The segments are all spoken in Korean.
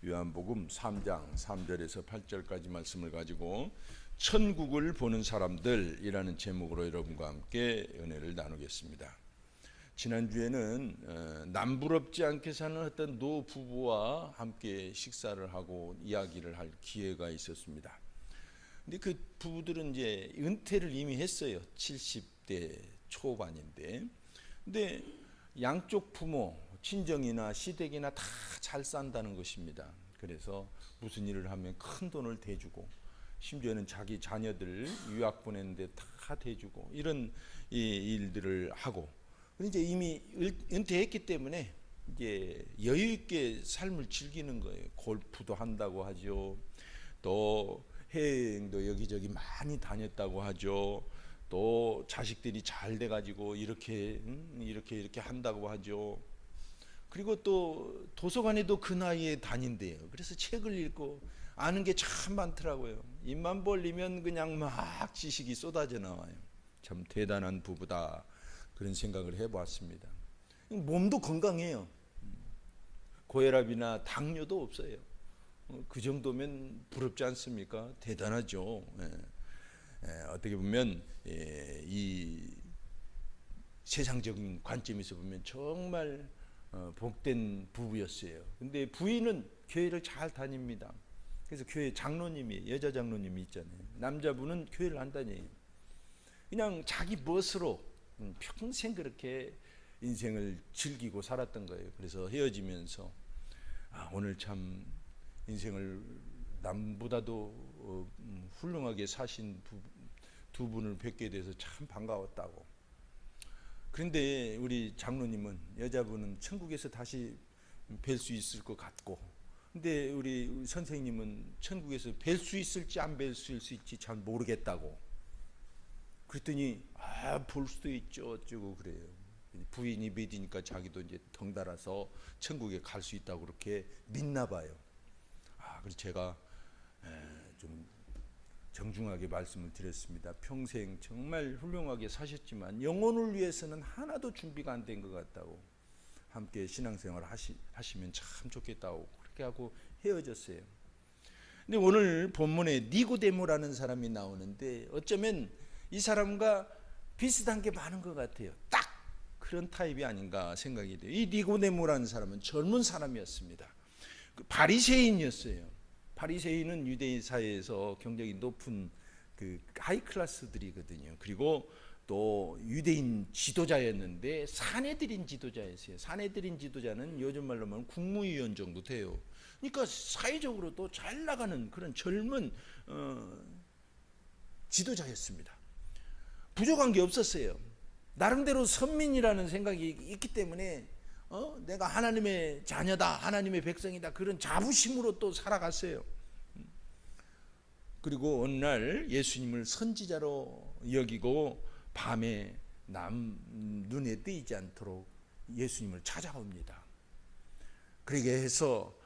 요한복음 3장 3절에서 8절까지 말씀을 가지고 천국을 보는 사람들이라는 제목으로 여러분과 함께 은혜를 나누겠습니다. 지난주에는 남부럽지 않게 사는 어떤 노 부부와 함께 식사를 하고 이야기를 할 기회가 있었습니다. 근데 그 부부들은 이제 은퇴를 이미 했어요. 70대 초반인데. 근데 양쪽 부모, 친정이나 시댁이나 다 잘 산다는 것입니다. 그래서 무슨 일을 하면 큰 돈을 대주고, 심지어는 자기 자녀들 유학 보내는데 다 대주고, 이런 일들을 하고, 이제 이미 은퇴했기 때문에 이제 여유 있게 삶을 즐기는 거예요. 골프도 한다고 하죠. 또 해외여행도 여기저기 많이 다녔다고 하죠. 또 자식들이 잘 돼가지고 이렇게 한다고 하죠. 그리고 또 도서관에도 그 나이에 다닌대요. 그래서 책을 읽고 아는 게 참 많더라고요. 입만 벌리면 그냥 막 지식이 쏟아져 나와요. 참 대단한 부부다, 그런 생각을 해보았습니다. 몸도 건강해요. 고혈압이나 당뇨도 없어요. 그 정도면 부럽지 않습니까? 대단하죠. 어떻게 보면 이 세상적인 관점에서 보면 정말 복된 부부였어요. 근데 부인은 교회를 잘 다닙니다. 그래서 교회 장로님이, 여자 장로님이 있잖아요. 남자분은 교회를 안 다녀요. 그냥 자기 멋으로 평생 그렇게 인생을 즐기고 살았던 거예요. 그래서 헤어지면서 오늘 참 인생을 남보다도 훌륭하게 사신 두 분을 뵙게 돼서 참 반가웠다고. 그런데 우리 장로님은, 여자분은 천국에서 다시 뵐 수 있을 것 같고, 근데 우리 선생님은 천국에서 뵐 수 있을지 안 뵐 수 있을지 잘 모르겠다고. 그랬더니 볼 수도 있죠 어쩌고 그래요. 부인이 믿으니까 자기도 이제 덩달아서 천국에 갈 수 있다고 그렇게 믿나 봐요. 그래서 제가 좀 정중하게 말씀을 드렸습니다. 평생 정말 훌륭하게 사셨지만 영혼을 위해서는 하나도 준비가 안 된 것 같다고. 함께 신앙생활 하시면 참 좋겠다고 그렇게 하고 헤어졌어요. 근데 오늘 본문에 니고데모라는 사람이 나오는데, 어쩌면 이 사람과 비슷한 게 많은 것 같아요. 딱 그런 타입이 아닌가 생각이 돼요. 이 니고데모라는 사람은 젊은 사람이었습니다. 바리새인이었어요. 바리새인은 유대인 사회에서 경력이 높은 그 하이 클래스들이거든요. 그리고 또 유대인 지도자였는데 사내들인 지도자였어요. 사내들인 지도자는 요즘 말로 하면 국무위원 정도 돼요. 그러니까 사회적으로도 잘 나가는 그런 젊은 지도자였습니다. 부족한 게 없었어요. 나름대로 선민이라는 생각이 있기 때문에 내가 하나님의 자녀다, 하나님의 백성이다, 그런 자부심으로 또 살아갔어요. 그리고 어느 날 예수님을 선지자로 여기고 밤에 눈에 띄지 않도록 예수님을 찾아옵니다. 그러게 해서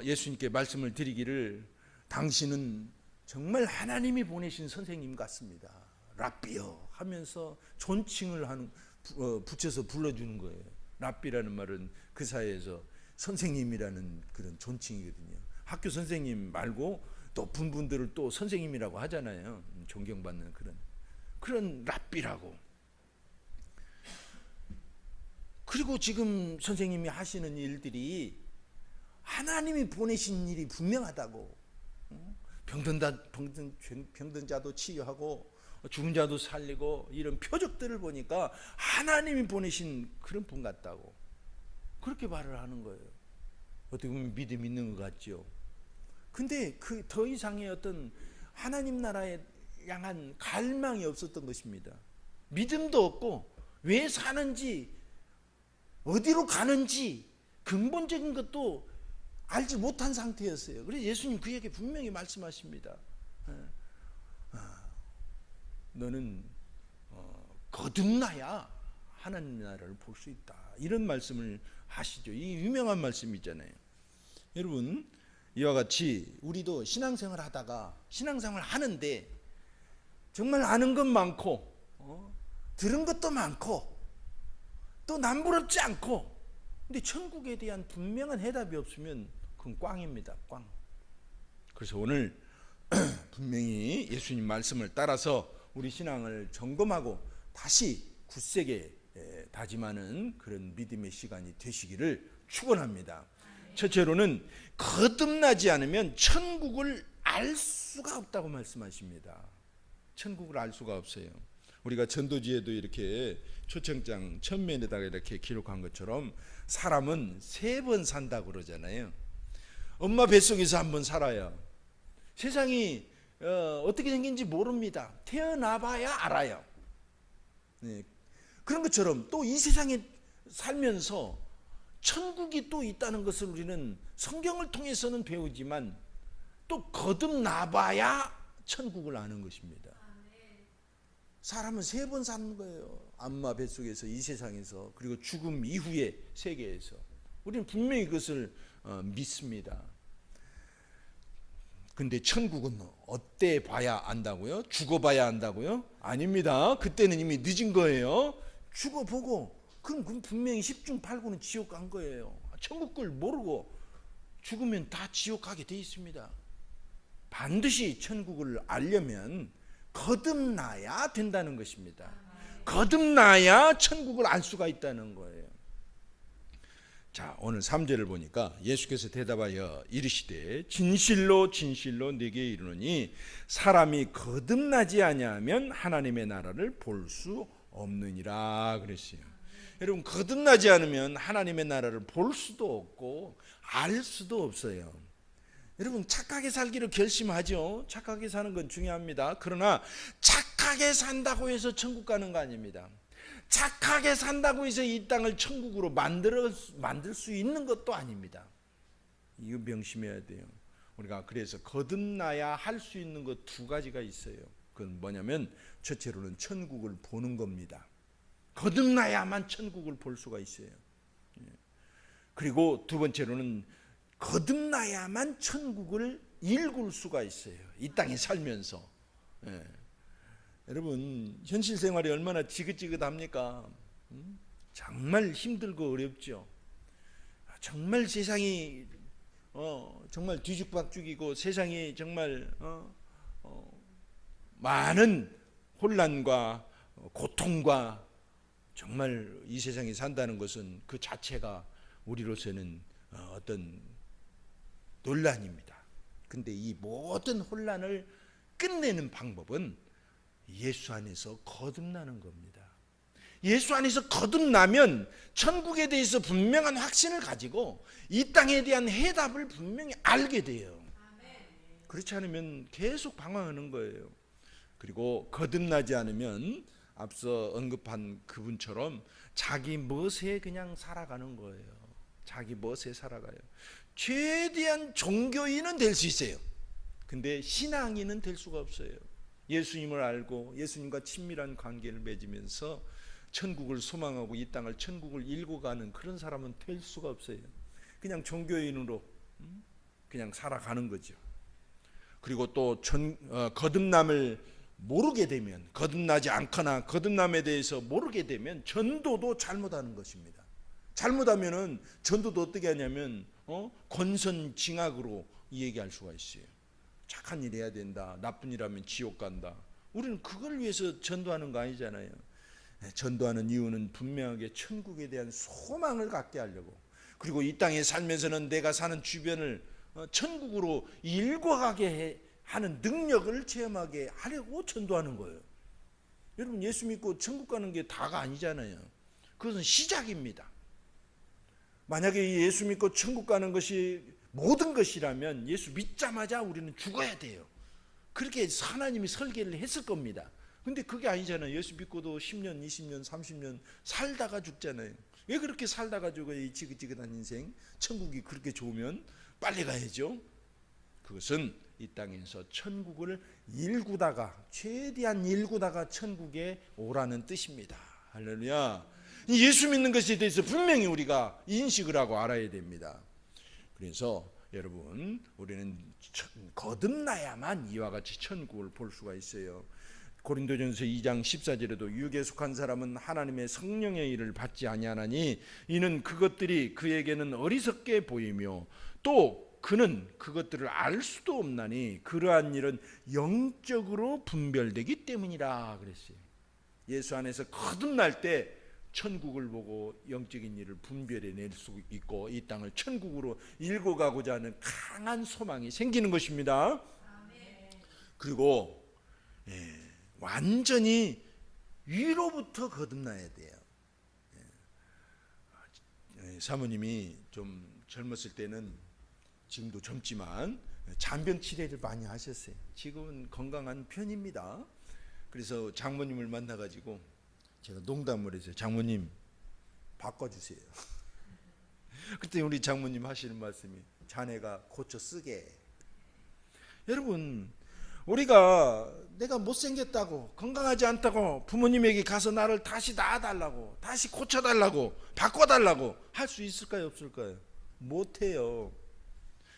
예수님께 말씀을 드리기를, 당신은 정말 하나님이 보내신 선생님 같습니다, 랍비여 하면서 존칭을 붙여서 불러주는 거예요. 랍비라는 말은 그 사회에서 선생님이라는 그런 존칭이거든요. 학교 선생님 말고 높은 분들을 또 선생님이라고 하잖아요. 존경받는 그런 랍비라고. 그리고 지금 선생님이 하시는 일들이 하나님이 보내신 일이 분명하다고. 병든 자도 치유하고 죽은 자도 살리고, 이런 표적들을 보니까 하나님이 보내신 그런 분 같다고 그렇게 말을 하는 거예요. 어떻게 보면 믿음 있는 것 같죠. 근데 그 더 이상의 어떤 하나님 나라에 향한 갈망이 없었던 것입니다. 믿음도 없고, 왜 사는지 어디로 가는지 근본적인 것도 알지 못한 상태였어요. 그래서 예수님 그에게 분명히 말씀하십니다. 너는 거듭나야 하나님 나라를 볼 수 있다, 이런 말씀을 하시죠. 이 유명한 말씀이잖아요. 여러분, 이와 같이 우리도 신앙생활 하다가, 신앙생활 하는데 정말 아는 것 많고 들은 것도 많고 또 남부럽지 않고, 근데 천국에 대한 분명한 해답이 없으면 그건 꽝입니다. 꽝. 그래서 오늘 분명히 예수님 말씀을 따라서 우리 신앙을 점검하고 다시 굳세게 다짐하는 그런 믿음의 시간이 되시기를 축원합니다. 첫째로는 거듭나지 않으면 천국을 알 수가 없다고 말씀하십니다. 천국을 알 수가 없어요. 우리가 전도지에도 이렇게 초청장 천면에다가 이렇게 기록한 것처럼 사람은 3번 산다고 그러잖아요. 엄마 뱃속에서 한 번 살아요. 세상이 어떻게 생긴지 모릅니다. 태어나봐야 알아요. 네. 그런 것처럼 또 이 세상에 살면서 천국이 또 있다는 것을 우리는 성경을 통해서는 배우지만 또 거듭나봐야 천국을 아는 것입니다. 사람은 3번 사는 거예요. 엄마 뱃속에서, 이 세상에서, 그리고 죽음 이후의 세계에서. 우리는 분명히 그것을 믿습니다. 근데 천국은 어때 봐야 안다고요? 죽어봐야 안다고요? 아닙니다. 그때는 이미 늦은 거예요. 죽어보고 그럼 분명히 10중 8구는 지옥 간 거예요. 천국을 모르고 죽으면 다 지옥 가게 돼 있습니다. 반드시 천국을 알려면 거듭나야 된다는 것입니다. 거듭나야 천국을 알 수가 있다는 거예요. 자, 오늘 3절을 보니까 예수께서 대답하여 이르시되 진실로 진실로 네게 이르노니 사람이 거듭나지 아니하면 하나님의 나라를 볼 수 없느니라 그랬어요. 여러분, 거듭나지 않으면 하나님의 나라를 볼 수도 없고 알 수도 없어요. 여러분, 착하게 살기를 결심하죠. 착하게 사는 건 중요합니다. 그러나 착하게 산다고 해서 천국 가는 거 아닙니다. 착하게 산다고 해서 이 땅을 천국으로 만들 수 있는 것도 아닙니다. 이거 명심해야 돼요. 우리가 그래서 거듭나야 할 수 있는 것 2가지가 있어요. 그건 뭐냐면 첫째로는 천국을 보는 겁니다. 거듭나야만 천국을 볼 수가 있어요. 그리고 2번째로는 거듭나야만 천국을 읽을 수가 있어요. 이 땅에 살면서. 여러분, 현실 생활이 얼마나 지긋지긋합니까? 정말 힘들고 어렵죠. 정말 세상이 정말 뒤죽박죽이고 세상이 정말 많은 혼란과 고통과 정말 이 세상에 산다는 것은 그 자체가 우리로서는 어떤 논란입니다. 근데 이 모든 혼란을 끝내는 방법은 예수 안에서 거듭나는 겁니다. 예수 안에서 거듭나면 천국에 대해서 분명한 확신을 가지고 이 땅에 대한 해답을 분명히 알게 돼요. 그렇지 않으면 계속 방황하는 거예요. 그리고 거듭나지 않으면 앞서 언급한 그분처럼 자기 멋에 그냥 살아가는 거예요. 자기 멋에 살아가요. 최대한 종교인은 될 수 있어요. 근데 신앙인은 될 수가 없어요. 예수님을 알고 예수님과 친밀한 관계를 맺으면서 천국을 소망하고 이 땅을 천국을 일궈가는 그런 사람은 될 수가 없어요. 그냥 종교인으로 그냥 살아가는 거죠. 그리고 또 거듭남을 모르게 되면, 거듭나지 않거나 거듭남에 대해서 모르게 되면 전도도 잘못하는 것입니다. 잘못하면은 전도도 어떻게 하냐면 권선징악으로 얘기할 수가 있어요. 착한 일 해야 된다, 나쁜 일 하면 지옥 간다. 우리는 그걸 위해서 전도하는 거 아니잖아요. 전도하는 이유는 분명하게 천국에 대한 소망을 갖게 하려고, 그리고 이 땅에 살면서는 내가 사는 주변을 천국으로 일궈가게 하는 능력을 체험하게 하려고 전도하는 거예요. 여러분, 예수 믿고 천국 가는 게 다가 아니잖아요. 그것은 시작입니다. 만약에 예수 믿고 천국 가는 것이 모든 것이라면 예수 믿자마자 우리는 죽어야 돼요. 그렇게 하나님이 설계를 했을 겁니다. 근데 그게 아니잖아요. 예수 믿고도 10년, 20년, 30년 살다가 죽잖아요. 왜 그렇게 살다가 죽어요? 이 지긋지긋한 인생. 천국이 그렇게 좋으면 빨리 가야죠. 그것은 이 땅에서 천국을 일구다가, 최대한 일구다가 천국에 오라는 뜻입니다. 할렐루야. 예수 믿는 것에 대해서 분명히 우리가 인식을 하고 알아야 됩니다. 그래서 여러분, 우리는 거듭나야만 이와 같이 천국을 볼 수가 있어요. 고린도전서 2장 14절에도 육에 속한 사람은 하나님의 성령의 일을 받지 아니하나니 이는 그것들이 그에게는 어리석게 보이며 또 그는 그것들을 알 수도 없나니 그러한 일은 영적으로 분별되기 때문이라 그랬어요. 예수 안에서 거듭날 때 천국을 보고 영적인 일을 분별해낼 수 있고 이 땅을 천국으로 일궈 가고자 하는 강한 소망이 생기는 것입니다. 그리고 완전히 위로부터 거듭나야 돼요. 사모님이 좀 젊었을 때는, 지금도 젊지만 잔병 치료를 많이 하셨어요. 지금은 건강한 편입니다. 그래서 장모님을 만나가지고 제가 농담을 했어요. 장모님 바꿔주세요. 그때 우리 장모님 하시는 말씀이 자네가 고쳐 쓰게. 여러분, 우리가 내가 못생겼다고 건강하지 않다고 부모님에게 가서 나를 다시 낳아달라고 다시 고쳐달라고 바꿔달라고 할 수 있을까요 없을까요? 못해요.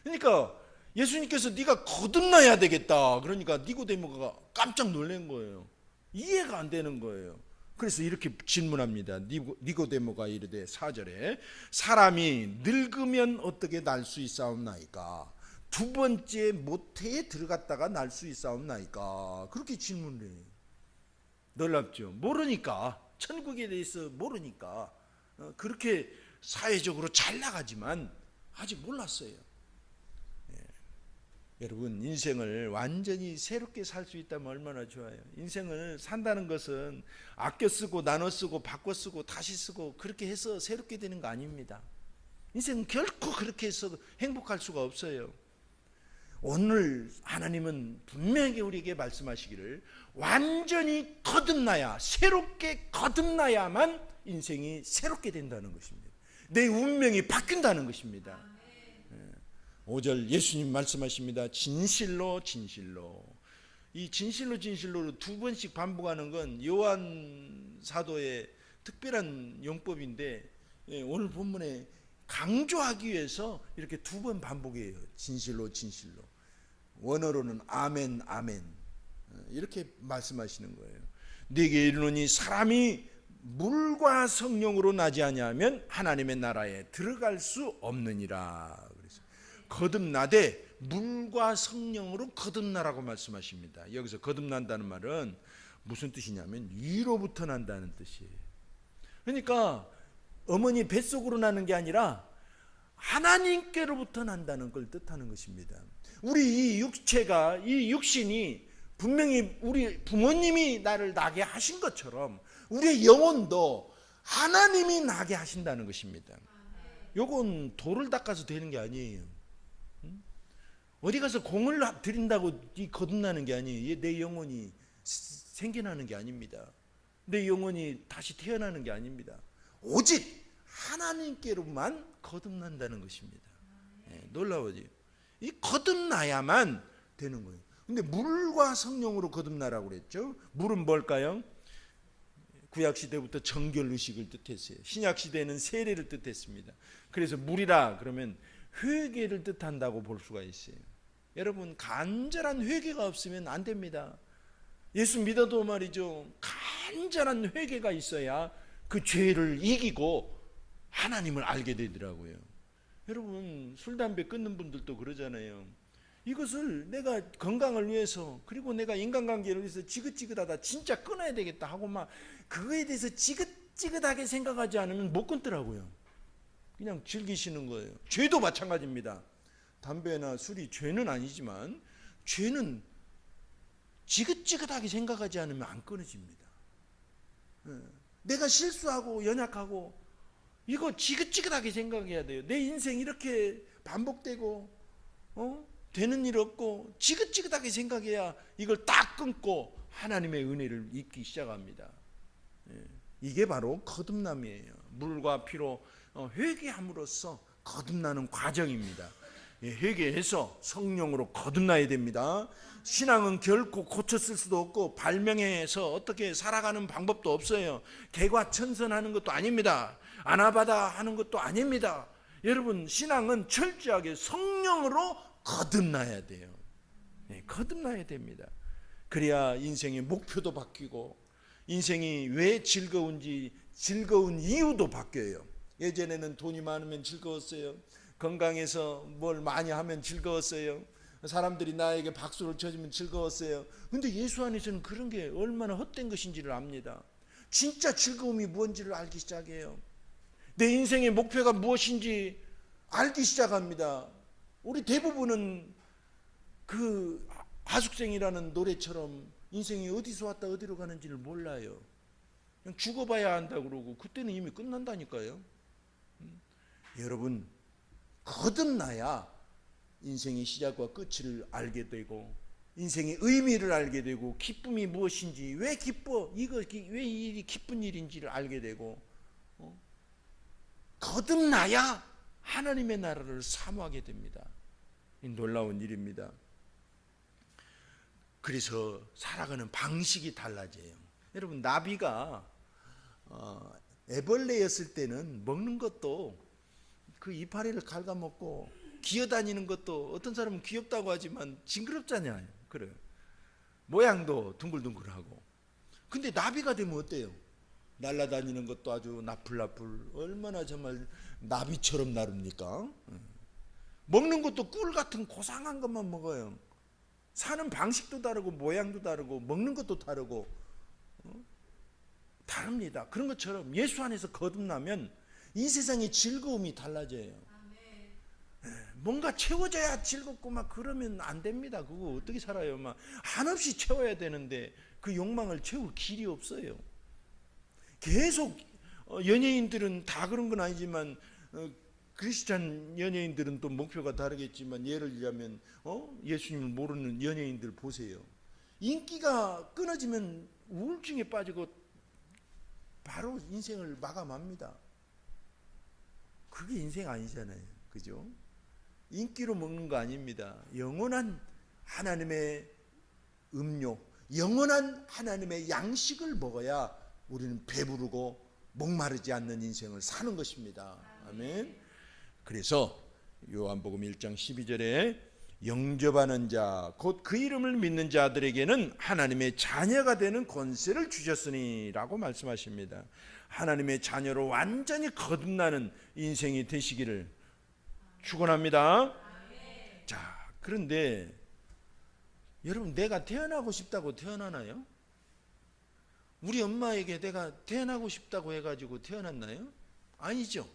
그러니까 예수님께서 네가 거듭나야 되겠다 그러니까 니고데모가 깜짝 놀란 거예요. 이해가 안 되는 거예요. 그래서 이렇게 질문합니다. 니고데모가 이르되 4절에 사람이 늙으면 어떻게 날 수 있사옵나이까? 두 번째 모태에 들어갔다가 날 수 있사옵나이까? 그렇게 질문을 해요. 놀랍죠. 모르니까, 천국에 대해서 모르니까 그렇게 사회적으로 잘 나가지만 아직 몰랐어요. 여러분, 인생을 완전히 새롭게 살 수 있다면 얼마나 좋아요. 인생을 산다는 것은 아껴 쓰고 나눠 쓰고 바꿔 쓰고 다시 쓰고 그렇게 해서 새롭게 되는 거 아닙니다. 인생은 결코 그렇게 해서 행복할 수가 없어요. 오늘 하나님은 분명히 우리에게 말씀하시기를 완전히 거듭나야, 새롭게 거듭나야만 인생이 새롭게 된다는 것입니다. 내 운명이 바뀐다는 것입니다. 5절 예수님 말씀하십니다. 진실로 진실로. 이 진실로 진실로를 두 번씩 반복하는 건 요한 사도의 특별한 용법인데 오늘 본문에 강조하기 위해서 이렇게 두 번 반복해요. 진실로 진실로. 원어로는 아멘 아멘 이렇게 말씀하시는 거예요. 네게 이르노니 사람이 물과 성령으로 나지 아니하면 하나님의 나라에 들어갈 수 없느니라. 그래서 거듭나되 물과 성령으로 거듭나라고 말씀하십니다. 여기서 거듭난다는 말은 무슨 뜻이냐면 위로부터 난다는 뜻이에요. 그러니까 어머니 뱃속으로 나는 게 아니라 하나님께로부터 난다는 걸 뜻하는 것입니다. 우리 이 육체가, 이 육신이 분명히 우리 부모님이 나를 나게 하신 것처럼 우리의 영혼도 하나님이 나게 하신다는 것입니다. 요건 돌을 닦아서 되는 게 아니에요. 어디 가서 공을 들인다고 거듭나는 게 아니에요. 내 영혼이 생겨나는 게 아닙니다. 내 영혼이 다시 태어나는 게 아닙니다. 오직 하나님께로만 거듭난다는 것입니다. 놀라워요. 이 거듭나야만 되는 거예요. 근데 물과 성령으로 거듭나라고 그랬죠. 물은 뭘까요? 구약시대부터 정결의식을 뜻했어요. 신약시대는 세례를 뜻했습니다. 그래서 물이라 그러면 회개를 뜻한다고 볼 수가 있어요. 여러분, 간절한 회개가 없으면 안 됩니다. 예수 믿어도 말이죠, 간절한 회개가 있어야 그 죄를 이기고 하나님을 알게 되더라고요. 여러분, 술 담배 끊는 분들도 그러잖아요. 이것을 내가 건강을 위해서 그리고 내가 인간관계를 위해서 지긋지긋하다 진짜 끊어야 되겠다 하고 막 그거에 대해서 지긋지긋하게 생각하지 않으면 못 끊더라고요. 그냥 즐기시는 거예요. 죄도 마찬가지입니다. 담배나 술이 죄는 아니지만 죄는 지긋지긋하게 생각하지 않으면 안 끊어집니다. 내가 실수하고 연약하고 이거 지긋지긋하게 생각해야 돼요. 내 인생 이렇게 반복되고 되는 일 없고 지긋지긋하게 생각해야 이걸 딱 끊고 하나님의 은혜를 잊기 시작합니다. 이게 바로 거듭남이에요. 물과 피로 회개함으로써 거듭나는 과정입니다. 회개해서 성령으로 거듭나야 됩니다. 신앙은 결코 고쳤을 수도 없고 발명해서 어떻게 살아가는 방법도 없어요. 개과천선하는 것도 아닙니다. 아나바다 하는 것도 아닙니다. 여러분, 신앙은 철저하게 성령으로 거듭나야 돼요. 거듭나야 됩니다. 그래야 인생의 목표도 바뀌고 인생이 왜 즐거운지 즐거운 이유도 바뀌어요. 예전에는 돈이 많으면 즐거웠어요. 건강해서 뭘 많이 하면 즐거웠어요. 사람들이 나에게 박수를 쳐주면 즐거웠어요. 근데 예수 안에서는 그런 게 얼마나 헛된 것인지를 압니다. 진짜 즐거움이 뭔지를 알기 시작해요. 내 인생의 목표가 무엇인지 알기 시작합니다. 우리 대부분은 그 하숙생이라는 노래처럼 인생이 어디서 왔다 어디로 가는지를 몰라요. 그냥 죽어봐야 한다고 그러고 그때는 이미 끝난다니까요. 여러분, 거듭나야 인생의 시작과 끝을 알게 되고 인생의 의미를 알게 되고 기쁨이 무엇인지, 왜 기뻐, 왜 이 기쁜 일인지를 알게 되고 거듭나야 하나님의 나라를 사모하게 됩니다. 놀라운 일입니다. 그래서 살아가는 방식이 달라져요. 여러분, 나비가 애벌레였을 때는 먹는 것도 그 이파리를 갉아먹고 기어다니는 것도 어떤 사람은 귀엽다고 하지만 징그럽잖아요. 그래요. 모양도 둥글둥글하고. 근데 나비가 되면 어때요? 날아다니는 것도 아주 나풀나풀, 얼마나 정말 나비처럼 나릅니까? 먹는 것도 꿀 같은 고상한 것만 먹어요. 사는 방식도 다르고 모양도 다르고 먹는 것도 다르고 다릅니다. 그런 것처럼 예수 안에서 거듭나면 이 세상의 즐거움이 달라져요. 뭔가 채워져야 즐겁고 막 그러면 안 됩니다. 그거 어떻게 살아요? 막 한없이 채워야 되는데 그 욕망을 채울 길이 없어요. 계속 연예인들은 다 그런 건 아니지만 크리스찬 연예인들은 또 목표가 다르겠지만, 예를 들자면 예수님을 모르는 연예인들 보세요. 인기가 끊어지면 우울증에 빠지고 바로 인생을 마감합니다. 그게 인생 아니잖아요. 그죠? 인기로 먹는 거 아닙니다. 영원한 하나님의 음료, 영원한 하나님의 양식을 먹어야 우리는 배부르고 목마르지 않는 인생을 사는 것입니다. 아멘. 그래서 요한복음 1장 12절에 영접하는 자, 곧 그 이름을 믿는 자들에게는 하나님의 자녀가 되는 권세를 주셨으니 라고 말씀하십니다. 하나님의 자녀로 완전히 거듭나는 인생이 되시기를 축원합니다. 자, 그런데 여러분, 내가 태어나고 싶다고 태어나나요? 우리 엄마에게 내가 태어나고 싶다고 해가지고 태어났나요? 아니죠.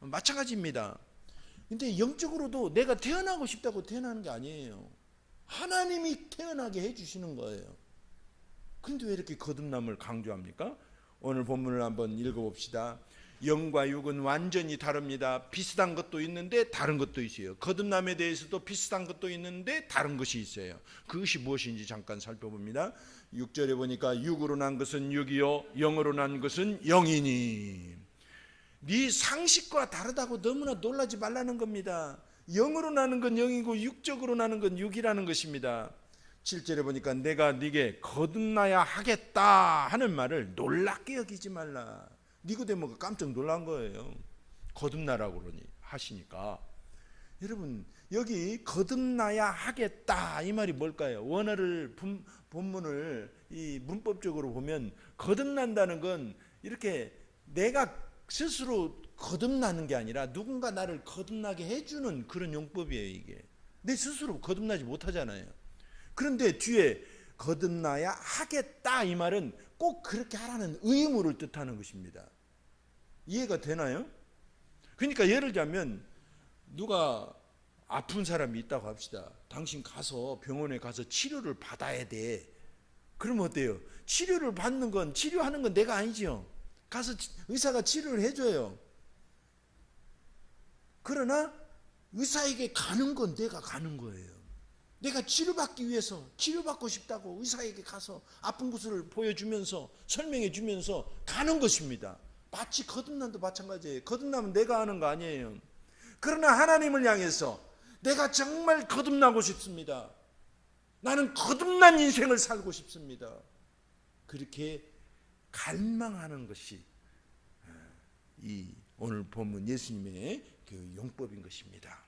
마찬가지입니다. 근데 영적으로도 내가 태어나고 싶다고 태어나는 게 아니에요. 하나님이 태어나게 해주시는 거예요. 근데 왜 이렇게 거듭남을 강조합니까? 오늘 본문을 한번 읽어봅시다. 영과 육은 완전히 다릅니다. 비슷한 것도 있는데 다른 것도 있어요. 거듭남에 대해서도 비슷한 것도 있는데 다른 것이 있어요. 그것이 무엇인지 잠깐 살펴봅니다. 6절에 보니까 육으로 난 것은 육이요 영으로 난 것은 영이니. 네 상식과 다르다고 너무나 놀라지 말라는 겁니다. 영으로 나는 건 영이고 육적으로 나는 건 육이라는 것입니다. 7절에 보니까 내가 네게 거듭나야 하겠다 하는 말을 놀랍게 여기지 말라. 니고데모가 깜짝 놀란 거예요. 거듭나라고 그러니 하시니까. 여러분, 여기 거듭나야 하겠다 이 말이 뭘까요? 원어를 본문을 이 문법적으로 보면 거듭난다는 건 이렇게 내가 스스로 거듭나는 게 아니라 누군가 나를 거듭나게 해주는 그런 용법이에요. 이게 내 스스로 거듭나지 못하잖아요. 그런데 뒤에 거듭나야 하겠다 이 말은 꼭 그렇게 하라는 의무를 뜻하는 것입니다. 이해가 되나요? 그러니까 예를 들자면 누가 아픈 사람이 있다고 합시다. 당신 가서 병원에 가서 치료를 받아야 돼. 그러면 어때요? 치료를 받는 건, 치료하는 건 내가 아니죠. 가서 의사가 치료를 해줘요. 그러나 의사에게 가는 건 내가 가는 거예요. 내가 치료받기 위해서, 치료받고 싶다고 의사에게 가서 아픈 곳을 보여주면서 설명해 주면서 가는 것입니다. 마치 거듭남도 마찬가지예요. 거듭남은 내가 하는 거 아니에요. 그러나 하나님을 향해서 내가 정말 거듭나고 싶습니다. 나는 거듭난 인생을 살고 싶습니다. 그렇게 갈망하는 것이 이 오늘 본문 예수님의 그 용법인 것입니다.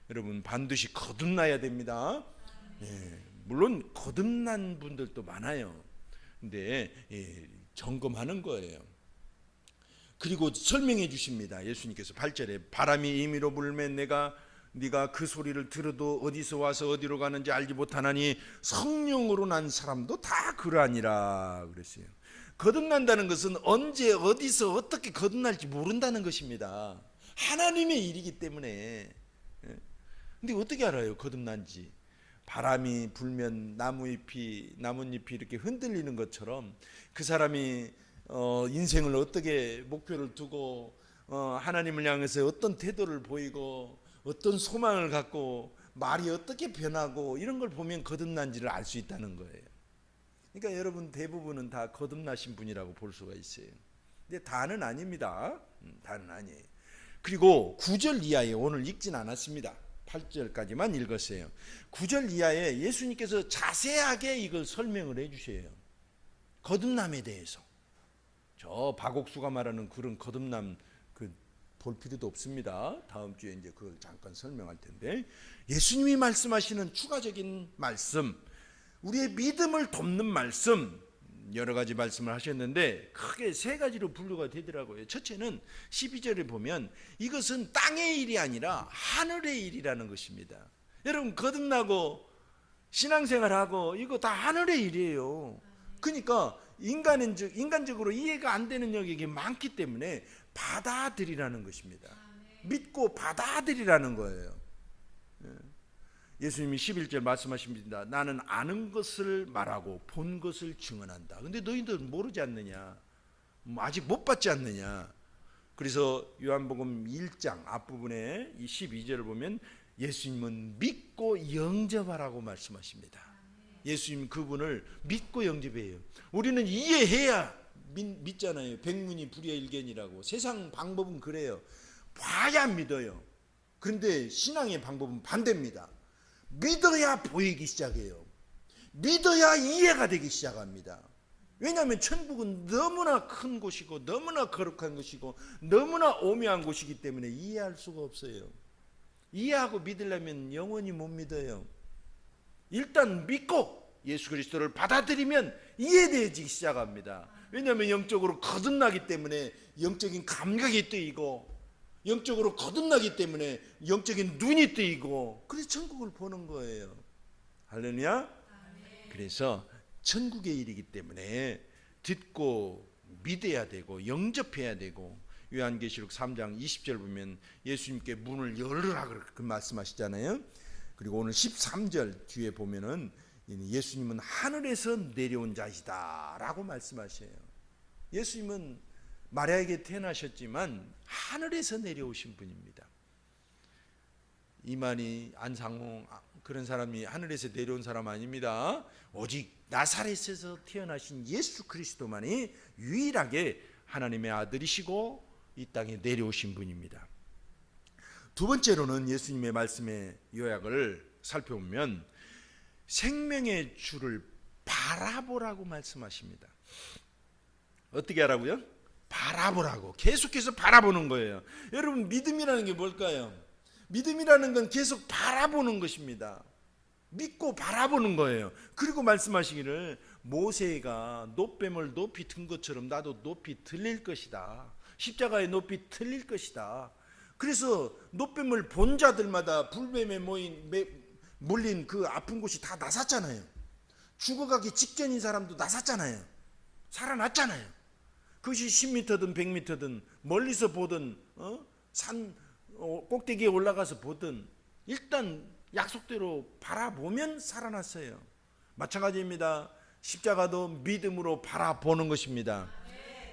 여러분, 반드시 거듭나야 됩니다. 물론 거듭난 분들도 많아요. 근데 점검하는 거예요. 그리고 설명해 주십니다. 예수님께서 8절에 바람이 임의로 불면 네가 그 소리를 들어도 어디서 와서 어디로 가는지 알지 못하나니 성령으로 난 사람도 다 그러하니라 그랬어요. 거듭난다는 것은 언제 어디서 어떻게 거듭날지 모른다는 것입니다. 하나님의 일이기 때문에. 근데 어떻게 알아요? 거듭난지. 바람이 불면 나뭇잎이 이렇게 흔들리는 것처럼 그 사람이 인생을 어떻게 목표를 두고 하나님을 향해서 어떤 태도를 보이고 어떤 소망을 갖고 말이 어떻게 변하고 이런 걸 보면 거듭난지를 알 수 있다는 거예요. 그러니까 여러분 대부분은 다 거듭나신 분이라고 볼 수가 있어요. 근데 다는 아닙니다. 다는 아니에요. 그리고 9절 이하에 오늘 읽진 않았습니다. 8절까지만 읽었어요. 9절 이하에 예수님께서 자세하게 이걸 설명을 해 주셔요. 거듭남에 대해서. 저 박옥수가 말하는 그런 거듭남 볼 필요도 없습니다. 다음 주에 이제 그걸 잠깐 설명할 텐데, 예수님이 말씀하시는 추가적인 말씀, 우리의 믿음을 돕는 말씀, 여러 가지 말씀을 하셨는데 크게 세 가지로 분류가 되더라고요. 첫째는 12절에 보면 이것은 땅의 일이 아니라 하늘의 일이라는 것입니다. 여러분 거듭나고 신앙생활하고 이거 다 하늘의 일이에요. 그러니까 인간적으로 이해가 안 되는 영역이 많기 때문에 받아들이라는 것입니다. 믿고 받아들이라는 거예요. 예수님이 11절 말씀하십니다. 나는 아는 것을 말하고 본 것을 증언한다. 근데 너희들 모르지 않느냐? 아직 못 봤지 않느냐? 그래서 요한복음 1장 앞부분에 이 12절을 보면 예수님은 믿고 영접하라고 말씀하십니다. 예수님 그분을 믿고 영접해요. 우리는 이해해야 믿잖아요. 백문이 불여일견이라고. 세상 방법은 그래요. 봐야 믿어요. 그런데 신앙의 방법은 반대입니다. 믿어야 보이기 시작해요. 믿어야 이해가 되기 시작합니다. 왜냐하면 천국은 너무나 큰 곳이고 너무나 거룩한 곳이고 너무나 오묘한 곳이기 때문에 이해할 수가 없어요. 이해하고 믿으려면 영원히 못 믿어요. 일단 믿고 예수 그리스도를 받아들이면 이해되기 시작합니다. 왜냐하면 영적으로 거듭나기 때문에 영적인 감각이 뜨이고, 영적으로 거듭나기 때문에 영적인 눈이 뜨이고, 그래서 천국을 보는 거예요. 할렐루야. 그래서 천국의 일이기 때문에 듣고 믿어야 되고 영접해야 되고, 요한계시록 3장 20절 보면 예수님께 문을 열으라 그렇게 말씀하시잖아요. 그리고 오늘 13절 뒤에 보면은 예수님은 하늘에서 내려온 자이다 라고 말씀하셔요. 예수님은 마리아에게 태어나셨지만 하늘에서 내려오신 분입니다. 이만희, 안상홍 그런 사람이 하늘에서 내려온 사람 아닙니다. 오직 나사렛에서 태어나신 예수 그리스도만이 유일하게 하나님의 아들이시고 이 땅에 내려오신 분입니다. 두 번째로는 예수님의 말씀의 요약을 살펴보면 생명의 주를 바라보라고 말씀하십니다. 어떻게 하라고요? 바라보라고. 계속해서 바라보는 거예요. 여러분 믿음이라는 게 뭘까요? 믿음이라는 건 계속 바라보는 것입니다. 믿고 바라보는 거예요. 그리고 말씀하시기를 모세가 놋뱀을 높이 든 것처럼 나도 높이 들릴 것이다. 십자가의 높이 틀릴 것이다. 그래서 놋뱀을 본 자들마다 불뱀에 몰린 그 아픈 곳이 다 나섰잖아요. 죽어가기 직전인 사람도 나섰잖아요. 살아났잖아요. 그것이 10m든 100m든 멀리서 보든 산 꼭대기에 올라가서 보든 일단 약속대로 바라보면 살아났어요. 마찬가지입니다. 십자가도 믿음으로 바라보는 것입니다.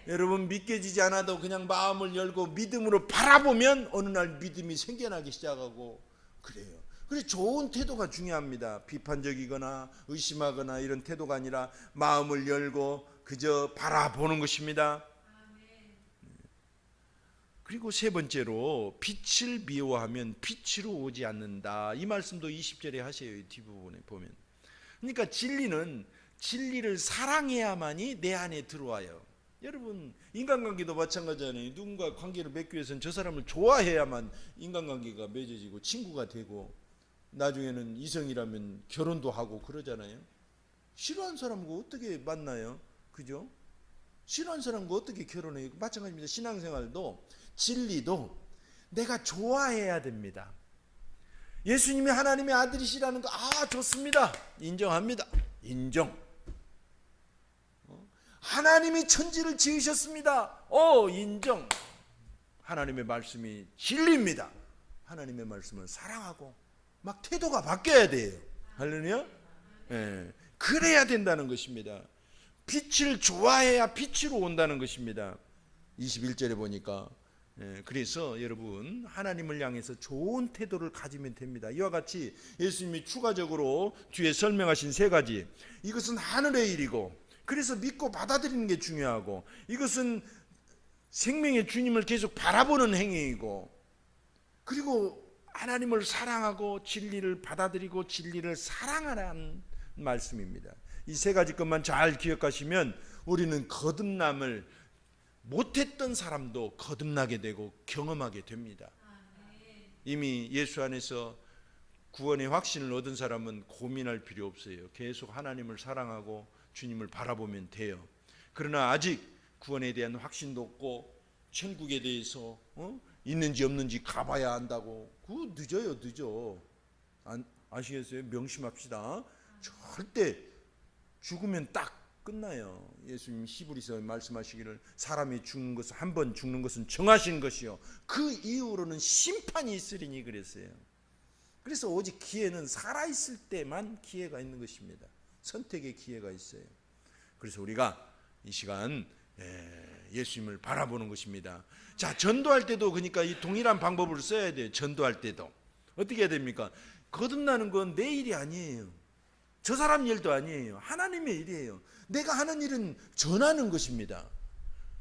여러분 믿겨지지 않아도 그냥 마음을 열고 믿음으로 바라보면 어느 날 믿음이 생겨나기 시작하고 그래요. 그래서 좋은 태도가 중요합니다. 비판적이거나 의심하거나 이런 태도가 아니라 마음을 열고 그저 바라보는 것입니다. 그리고 세 번째로 빛을 미워하면 빛으로 오지 않는다. 이 말씀도 20절에 하세요. 뒷부분에 보면. 그러니까 진리를 사랑해야만이 내 안에 들어와요. 여러분 인간관계도 마찬가지잖아요. 누군가 관계를 맺기 위해서는 저 사람을 좋아해야만 인간관계가 맺어지고 친구가 되고 나중에는 이성이라면 결혼도 하고 그러잖아요. 싫어하는 사람과 어떻게 만나요? 그죠? 싫어하는 사람과 어떻게 결혼해요? 마찬가지입니다. 신앙생활도 진리도 내가 좋아해야 됩니다. 예수님이 하나님의 아들이시라는 거 좋습니다. 인정합니다. 인정. 하나님이 천지를 지으셨습니다. 인정. 하나님의 말씀이 진리입니다. 하나님의 말씀을 사랑하고 막 태도가 바뀌어야 돼요. 할렐루야. 그래야 된다는 것입니다. 빛을 좋아해야 빛으로 온다는 것입니다. 21절에 보니까 그래서 여러분 하나님을 향해서 좋은 태도를 가지면 됩니다. 이와 같이 예수님이 추가적으로 뒤에 설명하신 세 가지, 이것은 하늘의 일이고 그래서 믿고 받아들이는 게 중요하고, 이것은 생명의 주님을 계속 바라보는 행위이고, 그리고 하나님을 사랑하고 진리를 받아들이고 진리를 사랑하라는 말씀입니다. 이 세 가지 것만 잘 기억하시면 우리는 거듭남을 못했던 사람도 거듭나게 되고 경험하게 됩니다. 이미 예수 안에서 구원의 확신을 얻은 사람은 고민할 필요 없어요. 계속 하나님을 사랑하고 주님을 바라보면 돼요. 그러나 아직 구원에 대한 확신도 없고 천국에 대해서 있는지 없는지 가봐야 한다고, 그거 늦어요. 늦어. 아시겠어요? 명심합시다. 절대 죽으면 딱 끝나요. 예수님 히브리서에 말씀하시기를 사람이 죽는 것은, 한 번 죽는 것은 정하신 것이요 그 이후로는 심판이 있으리니 그랬어요. 그래서 오직 기회는 살아있을 때만 기회가 있는 것입니다. 선택의 기회가 있어요. 그래서 우리가 이 시간 예수님을 바라보는 것입니다. 자, 전도할 때도 그러니까 이 동일한 방법을 써야 돼요. 전도할 때도 어떻게 해야 됩니까? 거듭나는 건 내 일이 아니에요. 저 사람 일도 아니에요. 하나님의 일이에요. 내가 하는 일은 전하는 것입니다.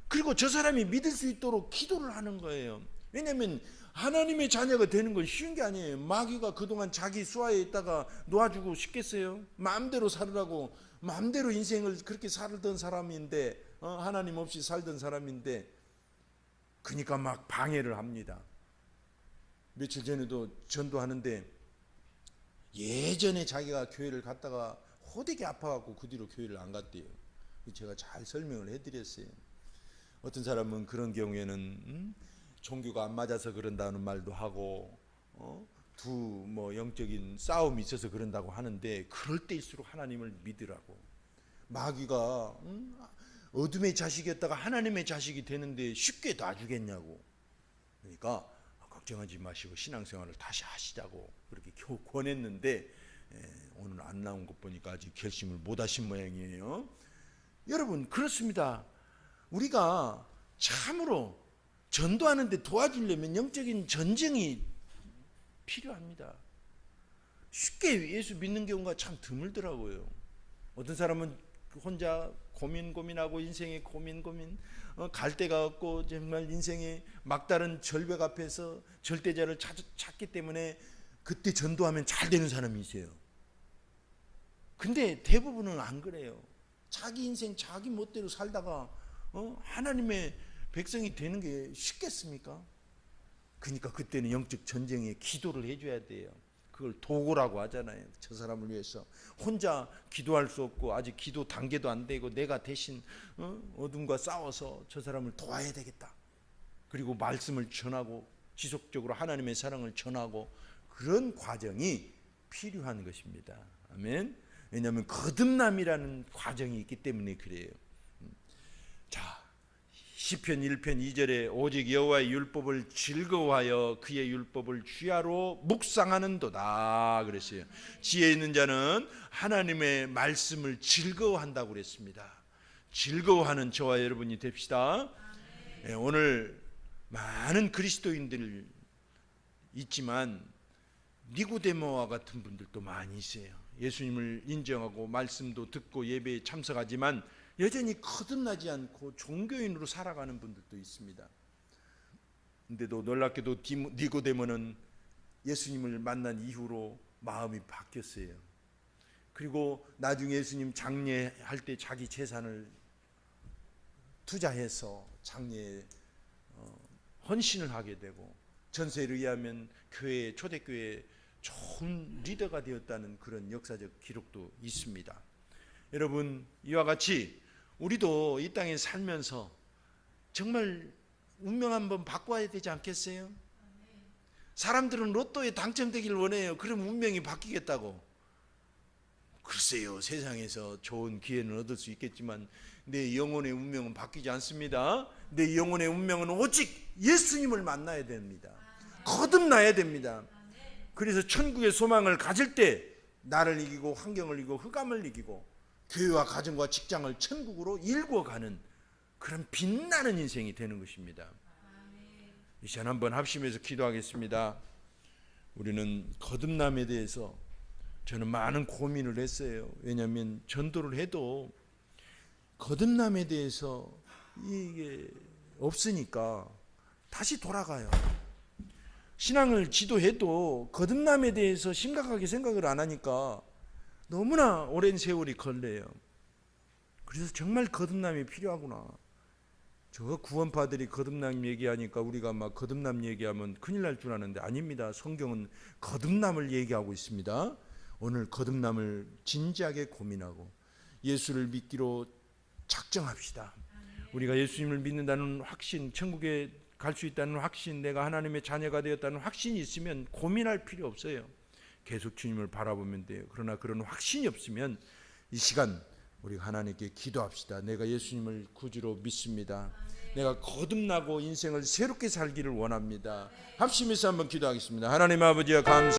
그리고 저 사람이 믿을 수 있도록 기도를 하는 거예요. 왜냐하면 하나님의 자녀가 되는 건 쉬운 게 아니에요. 마귀가 그동안 자기 수하에 있다가 놓아주고 싶겠어요? 마음대로 살으라고 마음대로 인생을 그렇게 살던 사람인데, 하나님 없이 살던 사람인데, 그러니까 막 방해를 합니다. 며칠 전에도 전도하는데 예전에 자기가 교회를 갔다가 호되게 아파갖고 그 뒤로 교회를 안 갔대요. 제가 잘 설명을 해드렸어요. 어떤 사람은 그런 경우에는 종교가 안 맞아서 그런다는 말도 하고, 뭐 영적인 싸움이 있어서 그런다고 하는데, 그럴 때일수록 하나님을 믿으라고. 마귀가 어둠의 자식이었다가 하나님의 자식이 되는데 쉽게 놔주겠냐고. 그러니까 걱정하지 마시고 신앙생활을 다시 하시자고 그렇게 권했는데, 오늘 안 나온 것 보니까 아직 결심을 못 하신 모양이에요. 여러분, 그렇습니다. 우리가 참으로 전도하는데 도와주려면 영적인 전쟁이 필요합니다. 쉽게 예수 믿는 경우가 참 드물더라고요. 어떤 사람은 혼자 고민하고 인생의 고민 갈 데가 없고 정말 인생의 막다른 절벽 앞에서 절대자를 찾기 때문에 그때 전도하면 잘 되는 사람이 있어요. 근데 대부분은 안 그래요. 자기 인생 자기 멋대로 살다가 하나님의 백성이 되는 게 쉽겠습니까? 그러니까 그때는 영적 전쟁에 기도를 해줘야 돼요. 그걸 도구라고 하잖아요. 저 사람을 위해서 혼자 기도할 수 없고 아직 기도 단계도 안 되고 내가 대신 어둠과 싸워서 저 사람을 도와야 되겠다. 그리고 말씀을 전하고 지속적으로 하나님의 사랑을 전하고, 그런 과정이 필요한 것입니다. 아멘. 왜냐하면 거듭남이라는 과정이 있기 때문에 그래요. 자, 시편 1편 2절에 오직 여호와의 율법을 즐거워하여 그의 율법을 주야로 묵상하는도다 그랬어요. 지혜 있는 자는 하나님의 말씀을 즐거워한다고 그랬습니다. 즐거워하는 저와 여러분이 됩시다. 오늘 많은 그리스도인들 있지만 니고데모와 같은 분들도 많이 있어요. 예수님을 인정하고 말씀도 듣고 예배에 참석하지만 여전히 거듭나지 않고 종교인으로 살아가는 분들도 있습니다. 근데도 놀랍게도 니고데모는 예수님을 만난 이후로 마음이 바뀌었어요. 그리고 나중에 예수님 장례할 때 자기 재산을 투자해서 장례에 헌신을 하게 되고, 전세에 의하면 초대교회에 좋은 리더가 되었다는 그런 역사적 기록도 있습니다. 여러분, 이와 같이 우리도 이 땅에 살면서 정말 운명 한번 바꿔야 되지 않겠어요? 사람들은 로또에 당첨되길 원해요. 그럼 운명이 바뀌겠다고. 글쎄요, 세상에서 좋은 기회는 얻을 수 있겠지만 내 영혼의 운명은 바뀌지 않습니다. 내 영혼의 운명은 오직 예수님을 만나야 됩니다. 거듭나야 됩니다. 그래서 천국의 소망을 가질 때 나를 이기고 환경을 이기고 흑암을 이기고 교회와 가정과 직장을 천국으로 일궈가는 그런 빛나는 인생이 되는 것입니다. 이 시간 한번 합심해서 기도하겠습니다. 우리는 거듭남에 대해서 저는 많은 고민을 했어요. 왜냐하면 전도를 해도 거듭남에 대해서 이게 없으니까 다시 돌아가요. 신앙을 지도해도 거듭남에 대해서 심각하게 생각을 안 하니까 너무나 오랜 세월이 걸려요. 그래서 정말 거듭남이 필요하구나. 저 구원파들이 거듭남 얘기하니까 우리가 막 거듭남 얘기하면 큰일 날 줄 아는데 아닙니다. 성경은 거듭남을 얘기하고 있습니다. 오늘 거듭남을 진지하게 고민하고 예수를 믿기로 작정합시다. 우리가 예수님을 믿는다는 확신, 천국에 갈 수 있다는 확신, 내가 하나님의 자녀가 되었다는 확신이 있으면 고민할 필요 없어요. 계속 주님을 바라보면 돼요. 그러나 그런 확신이 없으면 이 시간 우리가 하나님께 기도합시다. 내가 예수님을 구주로 믿습니다. 내가 거듭나고 인생을 새롭게 살기를 원합니다. 합심해서 한번 기도하겠습니다. 하나님 아버지여 감사